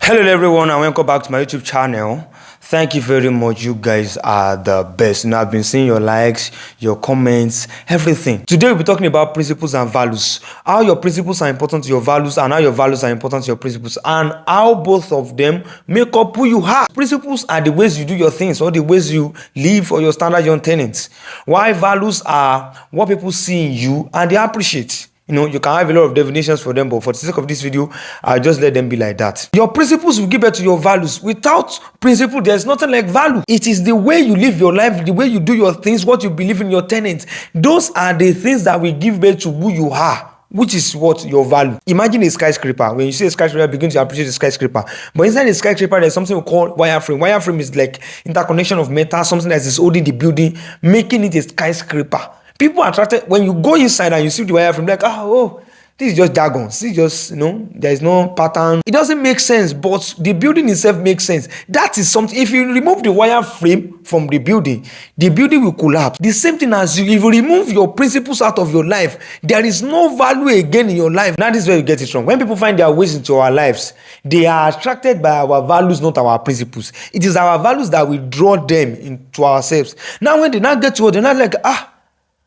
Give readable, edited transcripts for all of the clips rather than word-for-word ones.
Hello everyone and welcome back to my YouTube channel. Thank you very much. You guys are the best. I've been seeing your likes, your comments, everything. Today we'll be talking about principles and values. How your principles are important to your values and how your values are important to your principles, and how both of them make up who you are. Principles are the ways you do your things or the ways you live or your standard your tenets. While values are what people see in you and they appreciate. You can have a lot of definitions for them, but for the sake of this video, I'll just let them be like that. Your principles will give birth to your values. Without principle, there's nothing like value. It is the way you live your life, the way you do your things, what you believe in, your tenets. Those are the things that will give birth to who you are, which is what your value. Imagine a skyscraper. When you see a skyscraper, begin to appreciate the skyscraper. But inside the skyscraper, there's something we call wireframe. Wireframe is like interconnection of metal, something that is holding the building, making it a skyscraper. People are attracted when you go inside and you see the wireframe, like, this is just jargon. This is just, there is no pattern. It doesn't make sense, but the building itself makes sense. That is something. If you remove the wireframe from the building will collapse. The same thing as you, if you remove your principles out of your life, there is no value again in your life. Now, this is where you get it wrong. When people find their ways into our lives, they are attracted by our values, not our principles. It is our values that will draw them into ourselves. Now, when they now get to us, they're not like,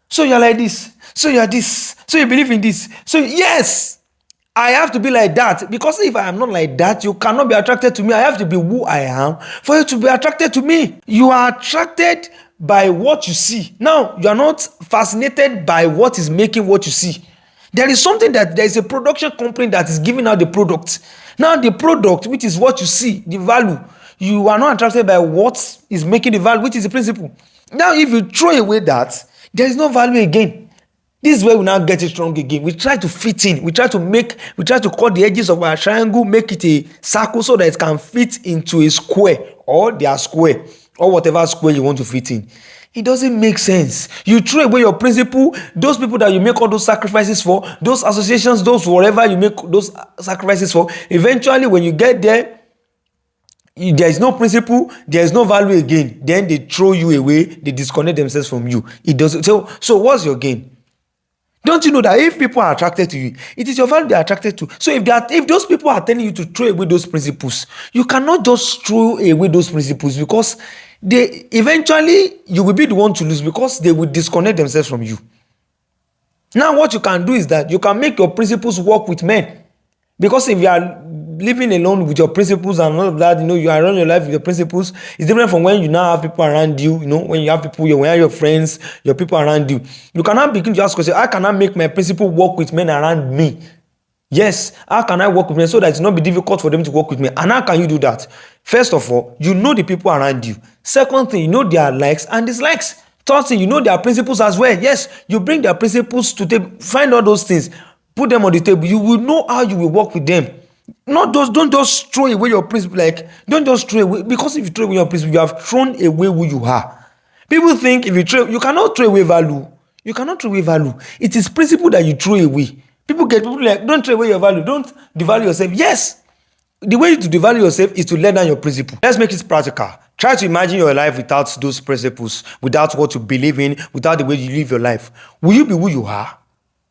so you're like this, so you're this, so you believe in this. So yes, I have to be like that, because if I am not like that, you cannot be attracted to me. I have to be who I am for you to be attracted to me. You are attracted by what you see. Now, you are not fascinated by what is making what you see. There is something that there is a production company that is giving out the product. Now, the product, which is what you see, the value, you are not attracted by what is making the value, which is the principle. Now, if you throw away that, there is no value again. This is where we now get it wrong again. We try to fit in. We try to cut the edges of our triangle, make it a circle so that it can fit into a square or their square or whatever square you want to fit in. It doesn't make sense. You throw away your principle, those people that you make all those sacrifices for, those associations, those whatever you make those sacrifices for, eventually when you get there, there is no principle, there is no value again. Then they throw you away, they disconnect themselves from you. It doesn't. So what's your gain? Don't you know that if people are attracted to you, it is your value they are attracted to? So if those people are telling you to throw away those principles, you cannot just throw away those principles, because they eventually you will be the one to lose, because they will disconnect themselves from you. Now, what you can do is that you can make your principles work with men. Because if you are living alone with your principles and all of that, you are running your life with your principles. It's different from when you now have people around you. When you have people, when you have your friends, your people around you. You cannot begin to ask yourself, how can I make my principle work with men around me? Yes, how can I work with men so that it will not be difficult for them to work with me? And how can you do that? First of all, you know the people around you. Second thing, you know their likes and dislikes. Third thing, you know their principles as well. Yes, you bring their principles to table, find all those things, put them on the table. You will know how you will work with them. Don't just throw away your principle. Don't just throw away, because if you throw away your principle, you have thrown away who you are. People think you cannot throw away value. You cannot throw away value. It is principle that you throw away. People like, don't throw away your value. Don't devalue yourself. Yes, the way to devalue yourself is to let down your principle. Let's make it practical. Try to imagine your life without those principles, without what you believe in, without the way you live your life. Will you be who you are?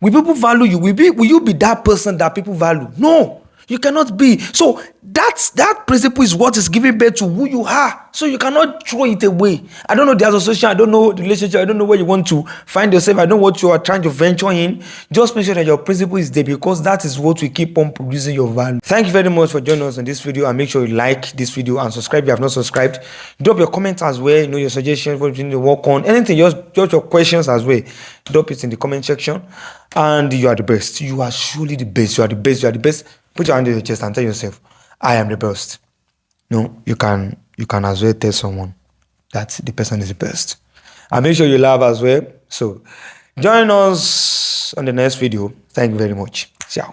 Will people value you? Will you be that person that people value? No. You cannot be. So that principle is what is giving birth to who you are. So you cannot throw it away. I don't know the association, I don't know the relationship, I don't know where you want to find yourself, I don't know what you are trying to venture in. Just make sure that your principle is there, because that is what will keep on producing your value. Thank you very much for joining us on this video, and make sure you like this video and subscribe if you have not subscribed. Drop your comments as well, your suggestions, what you need to work on, anything, just your questions as well. Drop it in the comment section. And you are the best. You are surely the best. You are the best. You are the best. Put your hand on your chest and tell yourself, I am the best. You can as well tell someone that the person is the best. And make sure you laugh as well. So join us on the next video. Thank you very much. Ciao.